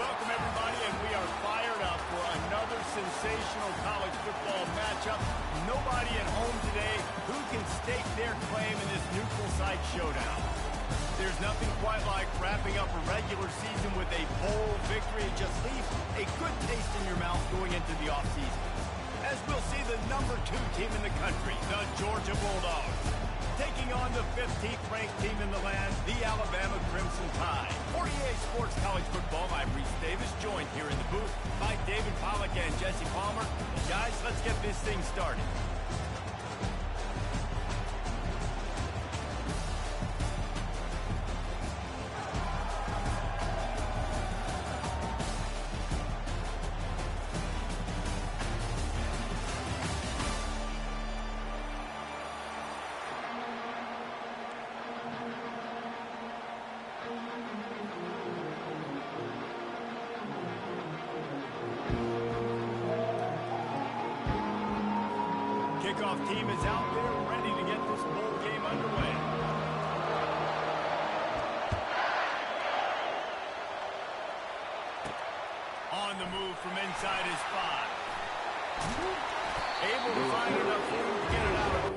Welcome, everybody, and we are fired up for another sensational college football matchup. Nobody at home today who can stake their claim in this neutral site showdown. There's nothing quite like wrapping up a regular season with a bowl victory. It just leaves a good taste in your mouth going into the offseason. As we'll see the number 2 team in the country, the Georgia Bulldogs, taking on the 15th ranked team in the land, the Alabama Crimson Tide. For EA Sports College Football, I'm Reese Davis, joined here in the booth by David Pollack and Jesse Palmer. And guys, let's get this thing started. Kickoff team is out there ready to get this bowl game underway. On the move from inside his 5. Able to find enough room to get it out of.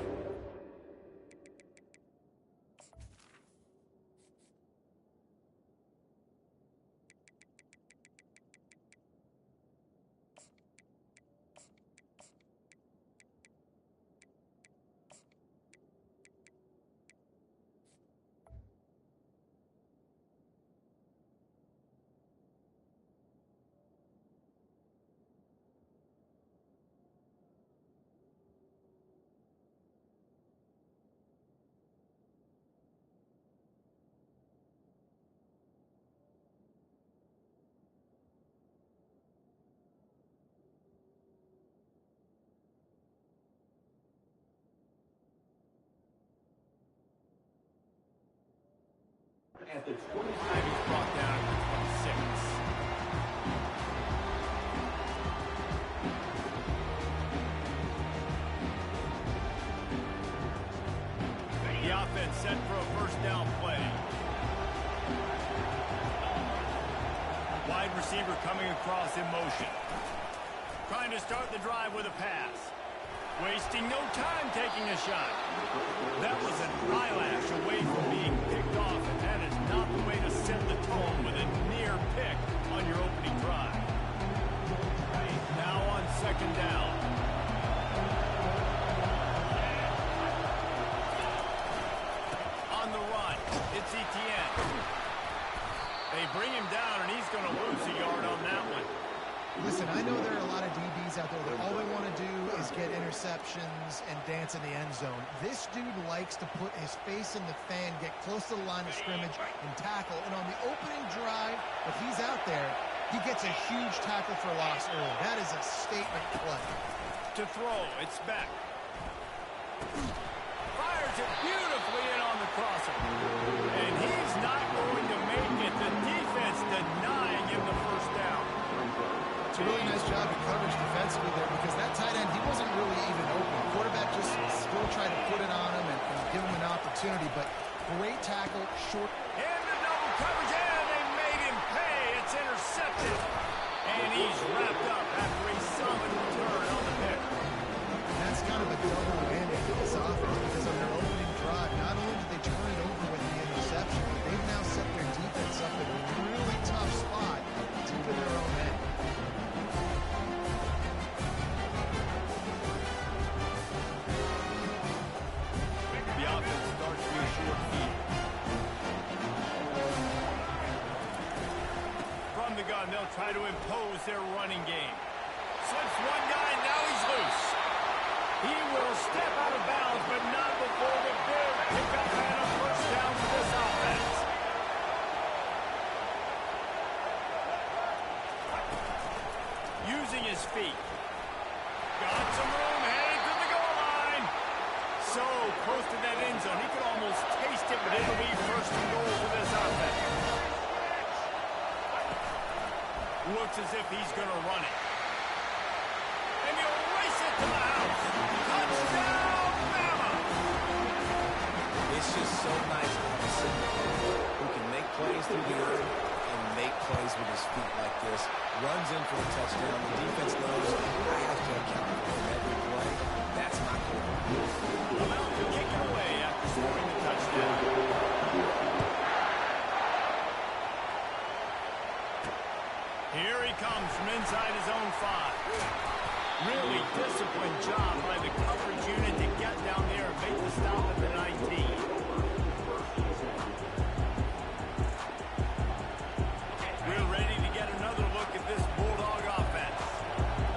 At the 25, he's brought down at the 26. The offense set for a first down play. Wide receiver coming across in motion. Trying to start the drive with a pass. Wasting no time taking a shot. That was an eyelash away from being picked off, and that is not the way to set the tone with a near pick on your opening drive. Now on second down. On the run, it's Etienne. They bring him down, and he's going to lose a yard on that one. Listen, I know there are a lot of DBs out there that all they want to do is get interceptions and dance in the end zone. This dude likes to put his face in the fan, get close to the line of scrimmage, and tackle. And on the opening drive, if he's out there, he gets a huge tackle for loss early. That is a statement play. To throw, it's back. Fires it beautifully in on the crosser. And he's not going to make it. The defense denying him the first down. It's a really nice job of coverage defensively there because that tight end, he wasn't really even open. The quarterback just still tried to put it on him and give him an opportunity, but great tackle, short. And the double coverage, and they made him pay. It's intercepted. And he's wrapped up after a solid return on the pick. And that's kind of a double whammy for this offense because on their opening drive, not only did they turn it over with the interception, but they've now set their defense up in a really tough spot deep in their own end. The offense starts with a short field. From the gun, they'll try to impose their running game. Slips one guy, now he's loose. He will step out of bounds, but not before the big pickup and a first down for this offense. Using his feet. Got some room, headed to the goal line. So close to that end zone, he could almost taste it, but it'll be first and goal for this offense. Looks as if he's going to run it. And he'll race it to the house. Touchdown, Bama! It's just so nice to have a center who can make plays through the air and make plays with his feet like this, runs in for the touchdown. The defense knows I have to account for him every play. That's my goal. About to kick it away after scoring the touchdown. Here he comes from inside his own 5. Really disciplined job by the coverage unit to get down there and make the stop at the 19. We're ready to get another look at this Bulldog offense.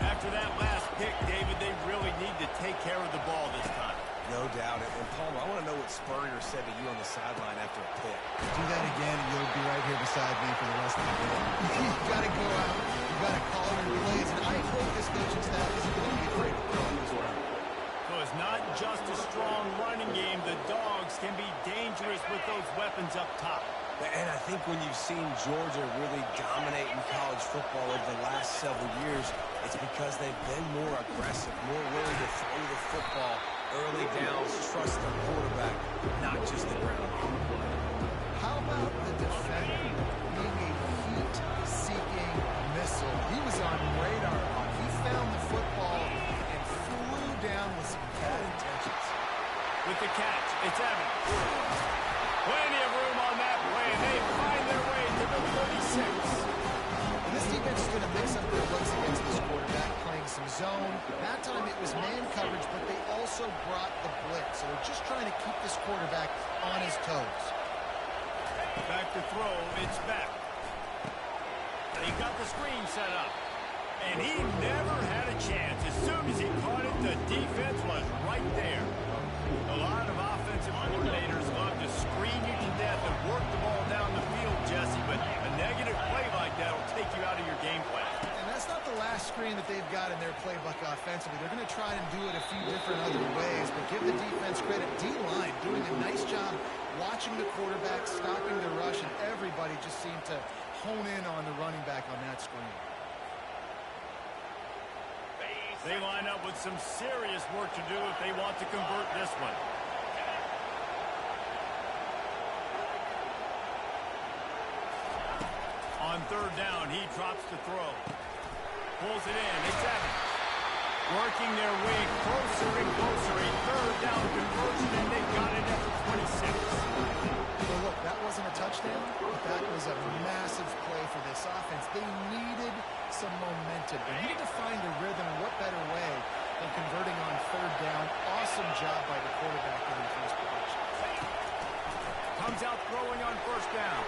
After that last pick, David, they really need to take care of the ball this time. No doubt. And Palmer, I want to know what Spurrier said to you on the sideline after a pick. Do that again, and you'll be right here beside me for the rest of the game. You've got to go out. You've got to call your plays. And I hope this coaching staff isn't going to be afraid to throw this way. So it's not just a strong running game. The Dogs can be dangerous with those weapons up top. And I think when you've seen Georgia really dominate in college football over the last several years, it's because they've been more aggressive, more willing to throw the football early downs, trust their quarterback, not just the ground. How about the defender being a heat-seeking missile? He was on radar lock. He found the football and flew down with some bad intentions. With the catch, it's Evans. Plenty of room on that play, and they find their way to the 36. And this defense is going to mix up their looks against this quarterback, playing some zone. That time it was man coverage, but they also brought the blitz. So they're just trying to keep this quarterback on his toes. Back to throw, it's back. He got the screen set up. And he never had a chance. As soon as he caught it, the defense was right there. A lot of offensive coordinators love to screen you to death and work the ball down the field, Jesse, but a negative play like that will take you out of your game plan. And that's not the last screen that they've got in their playbook offensively. They're going to try and do it a few different other ways, but give the defense credit. D-line doing a nice job watching the quarterback, stopping the rush, and everybody just seemed to hone in on the running back on that screen. They line up with some serious work to do if they want to convert this one. On third down, he drops the throw. Pulls it in. It's Evans. Working their way closer and closer. A third down conversion, and they got it at the 26. Well, look, that wasn't a touchdown, but that was a massive play for this offense. They needed some momentum. They needed to find a rhythm, and what better way than converting on third down. Awesome job by the quarterback getting first position. Comes out throwing on first down.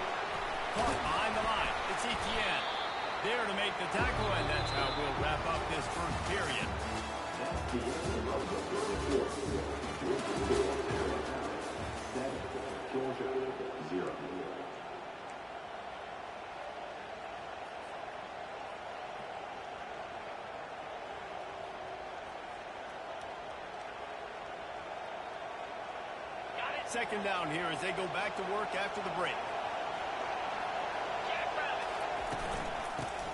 Caught behind the line. It's Etienne. There to make the tackle, and that's how we'll wrap up this first period. Second down here as they go back to work after the break.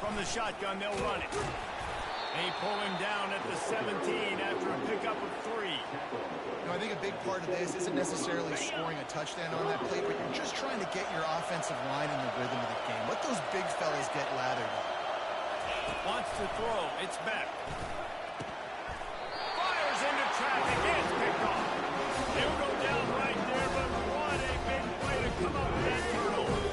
From the shotgun, they'll run it. They pull him down at the 17 after a pickup of 3. I think a big part of this isn't necessarily scoring a touchdown on that play, but you're just trying to get your offensive line in the rhythm of the game. Let those big fellas get lathered up. Wants to throw. It's back. Fires into traffic. It's picked off. He'll go down right there, but what a big play to come up with that turnover.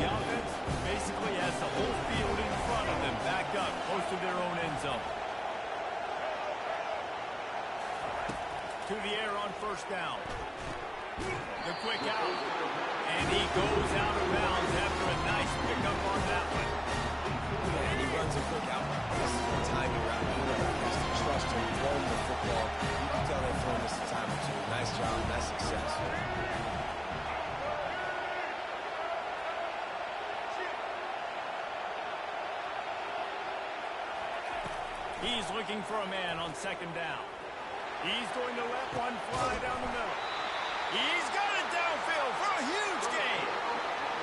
The offense basically has the whole field in front of them, backed up, close to their own end zone. To the air on first down. The quick out. And he goes out of bounds after a nice pickup on that one. And he runs a quick out like this. The timing route. Quarterback has to trust him, throw him the football. You can tell they've thrown this a time or two. Nice job, nice success. He's looking for a man on second down. He's going to let one fly down the middle. He's got it downfield for a huge gain.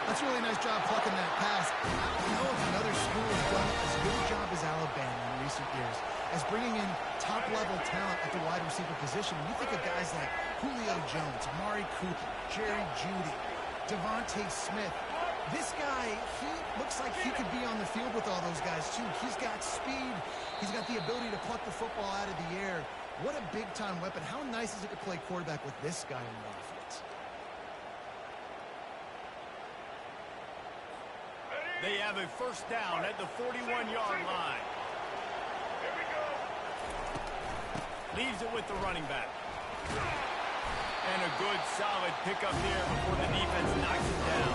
That's a really nice job plucking that pass. I don't know if another school has done as good a job as Alabama in recent years as bringing in top-level talent at the wide receiver position. When you think of guys like Julio Jones, Amari Cooper, Jerry Jeudy, Devontae Smith, This guy, he looks like he could be on the field with all those guys, too. He's got speed. He's got the ability to pluck the football out of the air. What a big-time weapon. How nice is it to play quarterback with this guy in the offense? They have a first down at the 41-yard line. Here we go. Leaves it with the running back. And a good, solid pickup there before the defense knocks it down.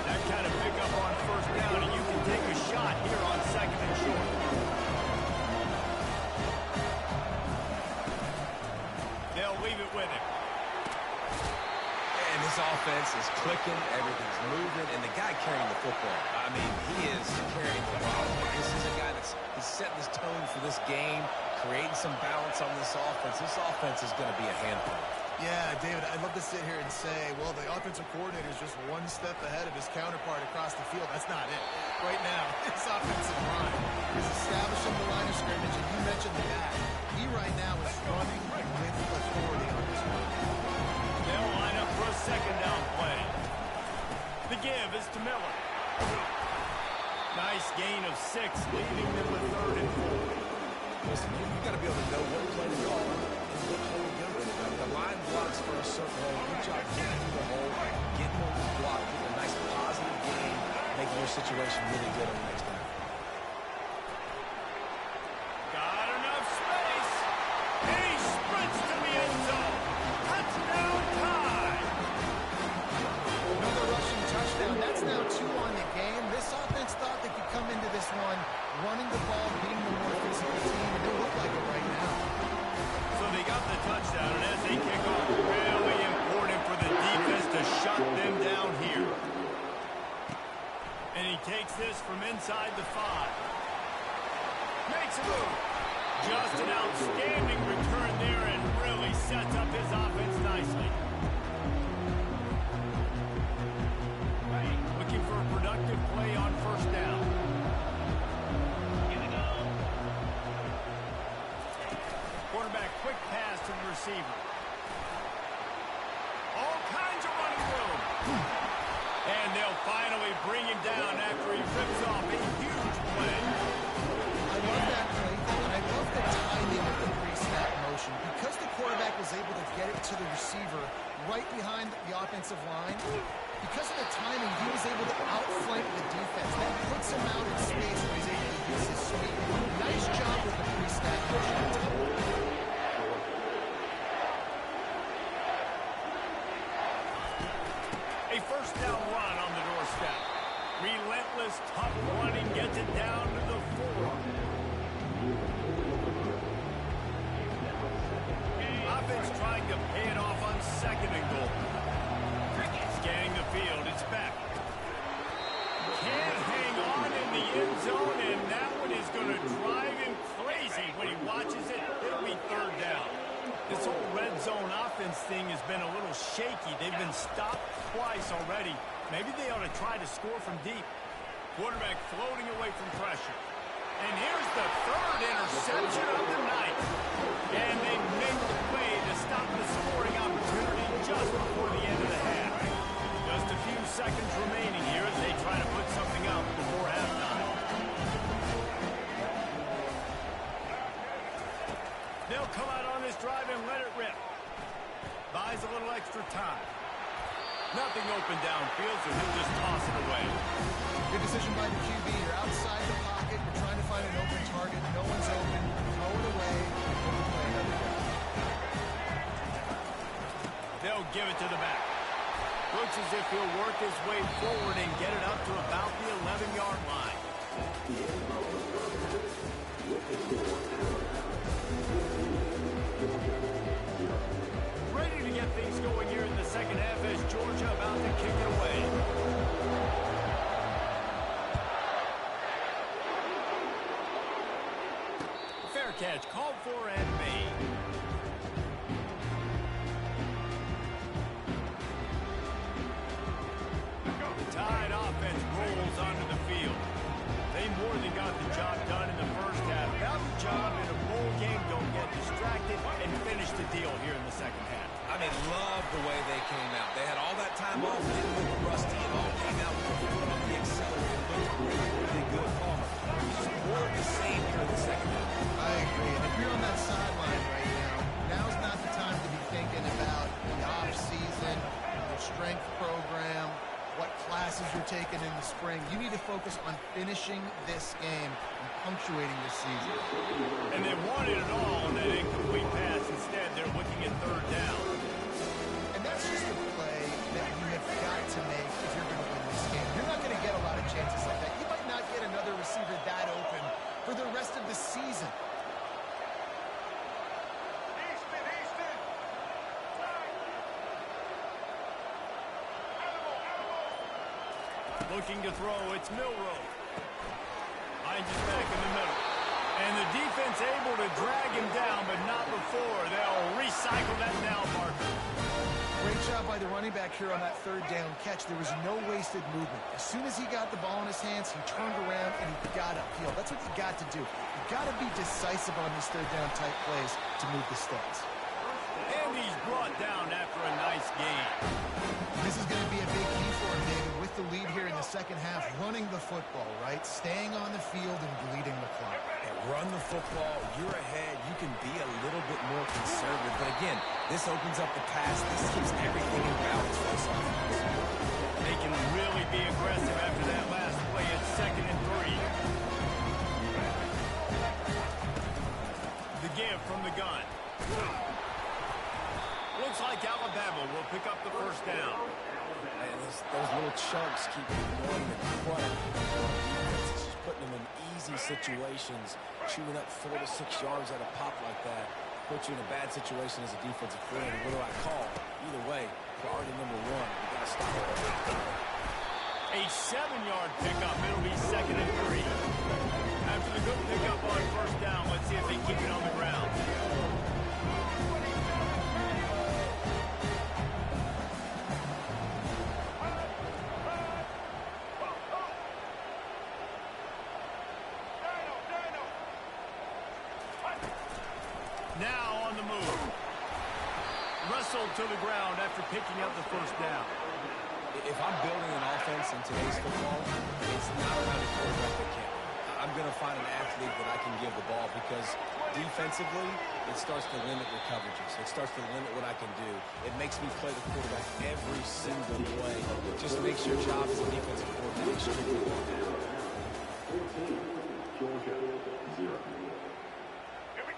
That kind of pickup on first down, and you can take a shot here on second and short. They'll leave it with him. And this offense is clicking, everything's moving, and the guy carrying the football, I mean, he is carrying the ball. This is a guy that's setting this tone for this game, creating some balance on this offense. This offense is going to be a handful. Yeah, David, I'd love to sit here and say, well, the offensive coordinator is just one step ahead of his counterpart across the field. That's not it. Right now, his offensive line is establishing the line of scrimmage, and you mentioned the back. He right now is running with authority on this one. They'll line up for a second down play. The give is to Miller. Nice gain of 6, leaving them with 3rd and 4. Listen, you've got to be able to know what play to call and what play to go to. The line blocks for a certain hole. Good job getting through the hole, getting over the block, getting a nice positive gain, making your situation really good on the next down. Got enough space. And he sprints to the end zone. Touchdown time. Another rushing touchdown. That's now 2 on the game. This offense thought they could come into this one running the ball, being the more physical team, and they look like it right now. So they got the touchdown, and as they kick off, really important for the defense to shut them down here. And he takes this from inside the 5. Makes a move. Just an outstanding return there and really sets up his offense nicely. Looking for a productive play on first down. Quarterback, quick pass to the receiver. All kinds of running room. And they'll finally bring him down after he rips off a huge play. I love that play, and I love the timing of the pre-snap motion. Because the quarterback was able to get it to the receiver right behind the offensive line, because of the timing, he was able to outflank the defense. That puts him out in space where he's able to use his speed. Nice job with the pre-snap motion. A first down run on the doorstep. Relentless, tough running gets it down to the 4. Offense trying to pay it off on second and goal. Scanning the field, it's back. Can't hang on in the end zone, and that one is going to drive him crazy when he watches it. It'll be 3rd down. This whole red zone offense thing has been a little shaky. They've been stopped twice already. Maybe they ought to try to score from deep. Quarterback floating away from pressure. And here's the 3rd interception of the night. And they make the play to stop the scoring opportunity just before the end of the half. Just a few seconds remaining here as they try to put something up before halftime. They'll come out on this drive and let it rip. Buys a little extra time. Nothing open downfield, so he'll just toss it away. Good decision by the QB. You're outside the pocket. You're trying to find an open target. No one's open. Throw it away. Play another down. They'll give it to the back. Looks as if he'll work his way forward and get it up to about the 11-yard line. Ready to get things going here in the second half as Georgia about to kick it away. Fair catch called for and made. The Tide offense rolls onto the field. They more than got the job done in the first half. That was job in a love the way they came out. They had all that time off, didn't look rusty at all. Came out with the foot on the accelerator, looked really, really good. Palmer, just more of the same here in the second half. I agree. And if you're on that sideline right now, now's not the time to be thinking about the off-season, your strength program, what classes you're taking in the spring. You need to focus on finishing this game and punctuating this season. And they wanted it all on that incomplete pass. Instead, they're looking at third down. And that's just a play that you have got to make if you're going to win this game. You're not going to get a lot of chances like that. You might not get another receiver that open for the rest of the season. Looking to throw, it's Milroe. Hines is back in the middle. And the defense able to drag him down, but not before. They'll recycle that down marker. Great job by the running back here on that third down catch. There was no wasted movement. As soon as he got the ball in his hands, he turned around and he got upfield. That's what you got to do. You got to be decisive on these third down type plays to move the stats. And he's brought down after a nice gain. This is going to be a big key for him, David, with the lead here in the second half, running the football, right? Staying on the field and bleeding the clock. And run the football, you're ahead, you can be a little bit more conservative. But again, this opens up the pass. This keeps everything in balance for this offense. They can really be aggressive after that last play at 2nd and 3. The give from the gun. Looks like Alabama will pick up the first down. And those little chunks keep going to clutter. It's just putting them in easy situations, chewing up 4 to 6 yards at a pop like that. Puts you in a bad situation as a defensive friend. What do I call? Either way, priority number 1. We got to stop it. A 7-yard pickup. It'll be 2nd and 3. After the good pickup on first down, let's see if they keep it on the ground. Now on the move. Wrestled to the ground after picking up the first down. If I'm building an offense in today's football, it's not around a quarterback that can. I'm going to find an athlete that I can give the ball because defensively, it starts to limit your coverages. It starts to limit what I can do. It makes me play the quarterback every single way. It just makes your job as a defensive coordinator extremely hard.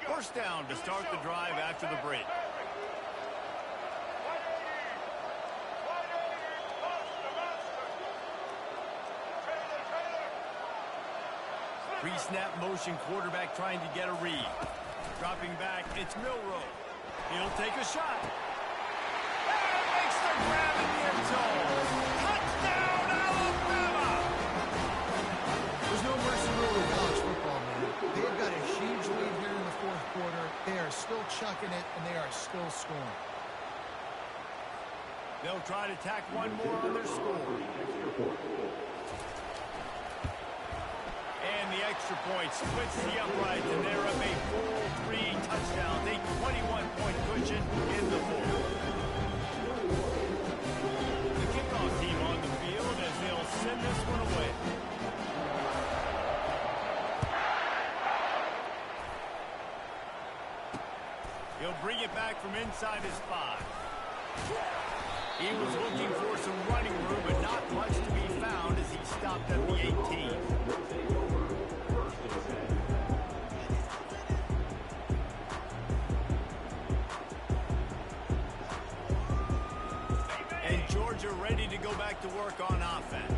First down to start the drive after the break. Pre-snap motion, quarterback trying to get a read. Dropping back, it's Milroe. He'll take a shot. And makes the grab in the end zone. Touchdown, Alabama! There's no mercy rule in college football, man. They've got a huge lead here in the fourth quarter. They are still chucking it, and they are still scoring. They'll try to tack one more on their score. And the extra point splits the uprights, and they're up a full 3 touchdowns, a 21-point cushion in the fourth. The kickoff team on the field as they'll send this one away. He'll bring it back from inside his 5. He was looking for some running room, but not much to be found as he stopped at the 18. And Georgia ready to go back to work on offense.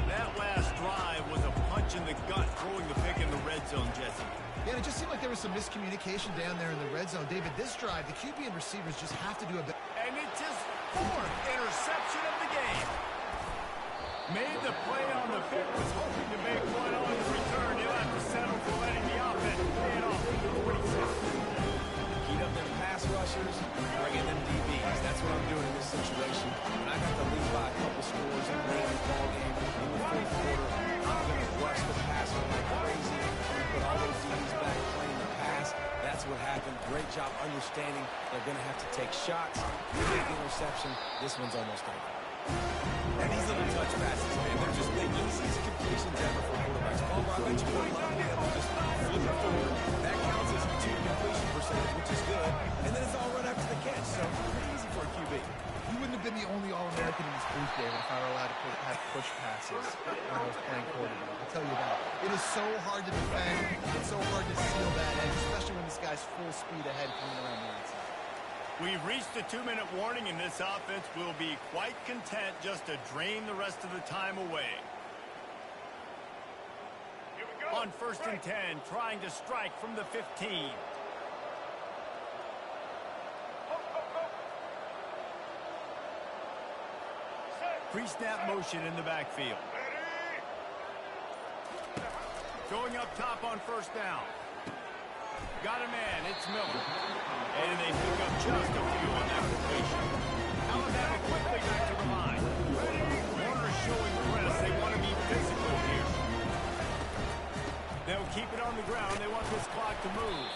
That last drive was a punch in the gut, throwing the pick in the red zone, Jesse. Yeah, it just seemed like there was some miscommunication down there in the red zone. David, this drive, the QB and receivers just have to do a bit. And it's his 4th interception of the game. Made the play on the pick, was hoping to make one on the return. He'll have to settle for letting the offense pay it off to the 46. Heat up them pass rushers, bring in them DBs. That's what I'm doing in this situation. When I got the lead by a couple scores and late in the ball game in the fourth quarter, I'm going to rush the passer like crazy and put all those DBs back playing the pass. That's what happened. Great job understanding they're going to have to take shots, You make the interception, this one's almost over. And these little touch passes, man, they're just the easiest completions ever for quarterbacks. Paul Rodgers, you would love to be able to just flip it forward. That counts as 2 completion percentage, which is good. And then it's all right after the catch, so pretty easy for a QB. He wouldn't have been the only All-American in this booth, David, if I were allowed to have push passes when I was playing quarterback. I'll tell you that. It is so hard to defend. It's so hard to seal that edge, especially when this guy's full speed ahead coming around the outside. We've reached the 2-minute warning, and this offense will be quite content just to drain the rest of the time away. On 1st and 10, trying to strike from the 15. Pre-snap motion in the backfield. Going up top on 1st down. Got a man, it's Miller. And they pick up just a few on that completion. Alabama quickly back to the line. Warner showing press. They want to be physical here. They'll keep it on the ground. They want this clock to move.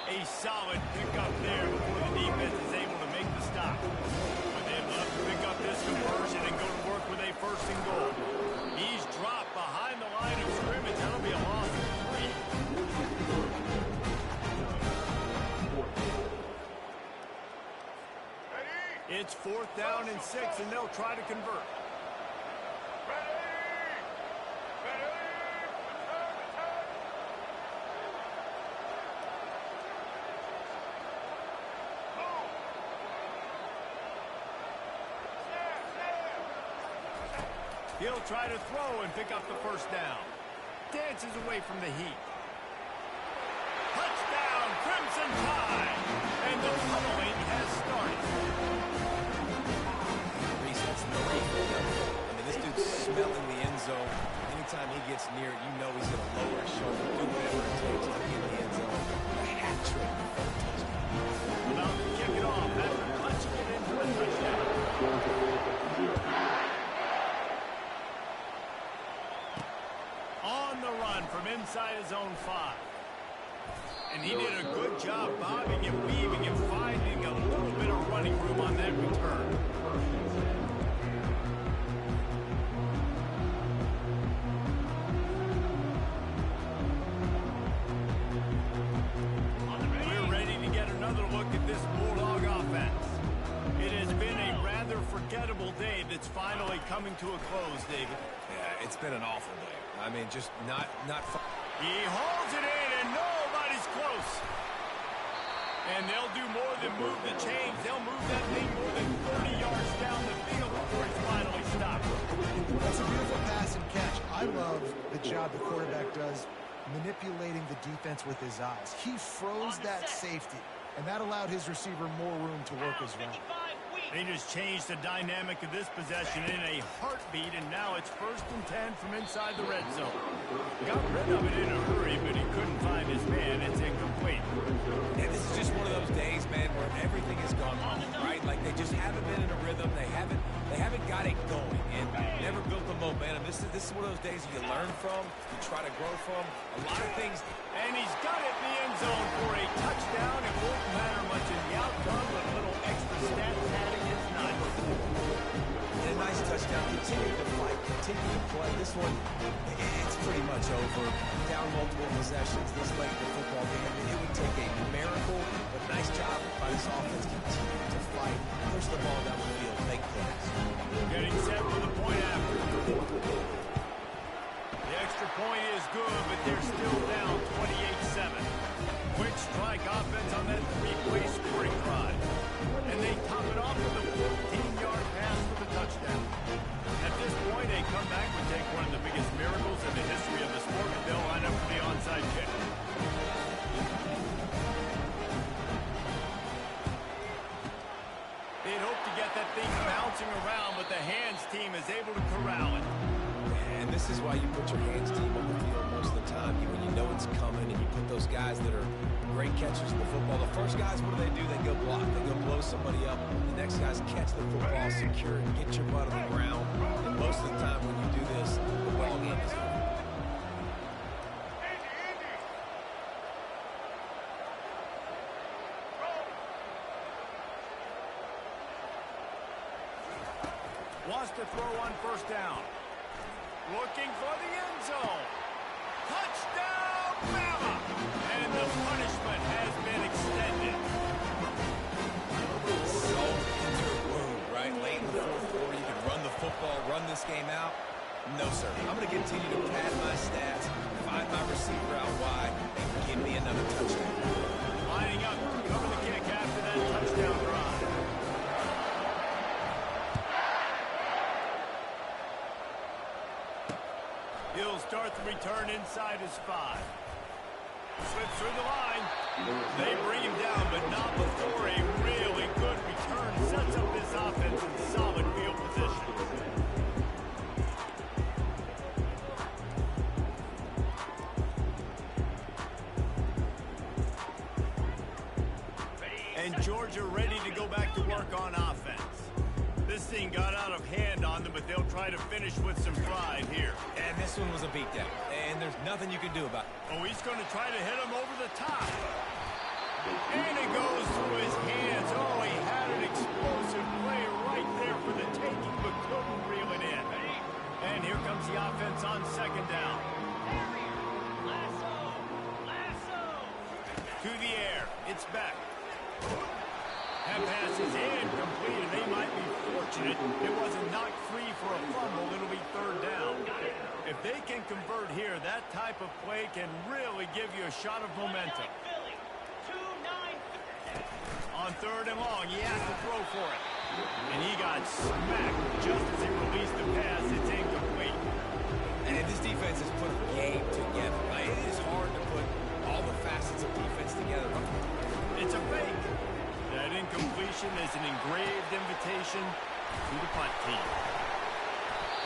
A solid pickup there before the defense is able to make the stop. But they'd love to pick up this conversion and go to work with a 1st and goal. He's dropped behind the line of scrimmage. That'll be a loss of 3. It's 4th down and 6, and they'll try to convert. He'll try to throw and pick up the 1st down. Dances away from the heat. Touchdown, Crimson Tide! And the tunneling has started. Resets the refill. I mean, this dude's smelling the end zone. Anytime he gets near it, you know he's going to lower his shoulder, do whatever it takes to get in the end zone. A hat trick for a touchdown. About to kick it off after punching it into a touchdown. On the run from inside his own 5. And he did a good job bobbing and weaving and finding a little bit of running room on that return. We're ready to get another look at this Bulldog offense. It has been a rather forgettable day that's finally coming to a close, David. Yeah, it's been an awful day. I mean, just not fun. He holds it in, and nobody's close. And they'll do more than move the chains. They'll move that thing more than 30 yards down the field before it's finally stopped. That's a beautiful pass and catch. I love the job the quarterback does manipulating the defense with his eyes. He froze that safety, and that allowed his receiver more room to work his route. They just changed the dynamic of this possession in a heartbeat, and now it's 1st and 10 from inside the red zone. Got rid of it in a hurry, but he couldn't find his man. It's incomplete. And this is just one of those days, man, where everything has gone wrong, right? Like they just haven't been in a rhythm. They haven't got it going, and never built the momentum. This is one of those days you learn from, you try to grow from. A lot of things. And he's got it in the end zone for a touchdown. It won't matter much in the outcome, but a little extra stat padding is nice. And a nice touchdown. Continue to fight, continue to play. This one, it's pretty much over. Down multiple possessions this late in the football game. I mean, it would take a miracle, but nice job by this offense. Continue to fight, push the ball down the field, make plays. Getting set for the point after. The extra point is good, but they're still down 28-7. Quick strike offense on that 3-play scoring drive. And they top it off with a 14-yard pass for the touchdown. At this point, a comeback would take one of the biggest miracles in the history of the sport, and they'll line up for the onside kick. They'd hope to get that thing bouncing around, but the hands team is able to corral it. And this is why you put your hands team on the field most of the time. When you know it's coming and you put those guys that are great catchers in the football. The first guys, what do? They go block. They go blow somebody up. The next guys catch the football, secure it, get your butt on the ground. And most of the time when you do this, the ball game is over. Wants to throw on first down. Looking for the end zone. Touchdown, Bama! And the punishment has been extended. Salt into a wound, right? Late in the fourth quarter, you can run the football, run this game out. No, sir. I'm going to continue to pad my stats, find my receiver out wide, and give me another touchdown. Lining up to cover the kick after that touchdown drive. He'll start the return inside his 5. Slips through the line. They bring him down, but not before a really good return. Sets up this offense in solid field position. And Georgia ready to go back to work on offense. This thing got out of hand on them, but they'll try to finish with some pride here. And this one was a beatdown, and there's nothing you can do about it. Oh, he's going to try to hit him over the top. And it goes through his hands. Oh, he had an explosive play right there for the taking, but couldn't reel it in. And here comes the offense on second down. To the air. It's back. That pass is incomplete, and they might be fortunate it wasn't knocked free for a fumble. It'll be third down. If they can convert here, that type of play can really give you a shot of momentum. On third and long, he has to throw for it. And he got smacked just as he released the pass. It's incomplete. And this defense has put a game together. Right? It is hard to put all the facets of defense together. It's a fake. That incompletion is an engraved invitation to the punt team.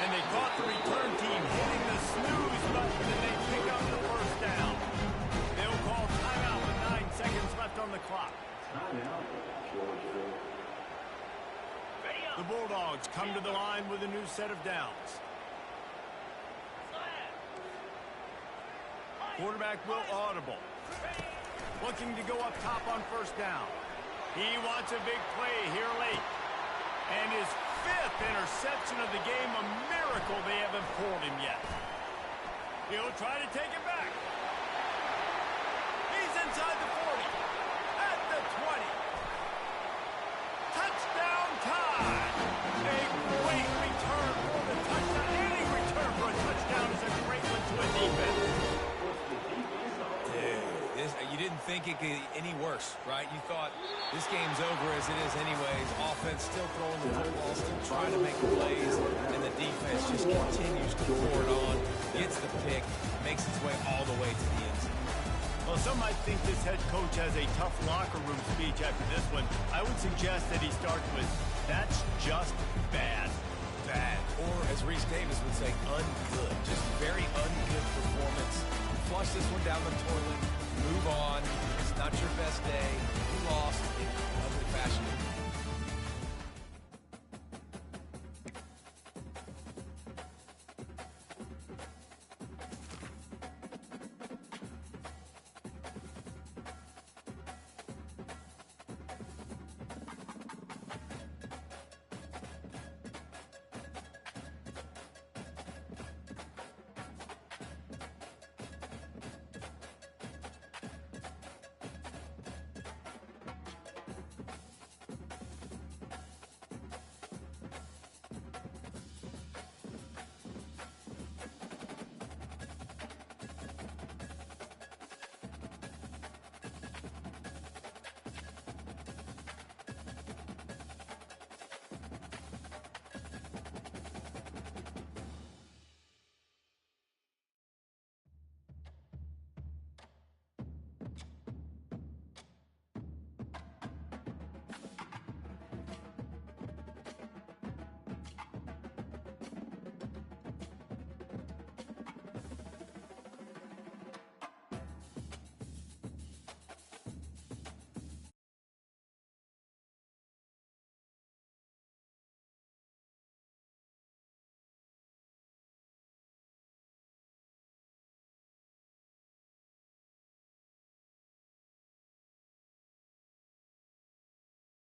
And they caught the return team hitting the snooze button, and they pick up the first down. They'll call timeout with 9 seconds left on the clock. The Bulldogs come to the line with a new set of downs. Quarterback will audible. Looking to go up top on first down. He wants a big play here late. And his 5th interception of the game, a miracle they haven't pulled him yet. He'll try to take it back. He's inside the 40. At the 20. Touchdown time. A great return for the touchdown. Any return for a touchdown is a great one to a defense. You didn't think it could get any worse, right? You thought this game's over as it is anyways. Offense still throwing the football, still trying to make plays, and the defense just continues to pour it on, gets the pick, makes its way all the way to the end zone. Well, some might think this head coach has a tough locker room speech after this one. I would suggest that he starts with, "That's just bad." Bad. Or, as Reese Davis would say, ungood. Just very ungood performance. Flush this one down the toilet. Move on. It's not your best day. You lost in ugly fashion.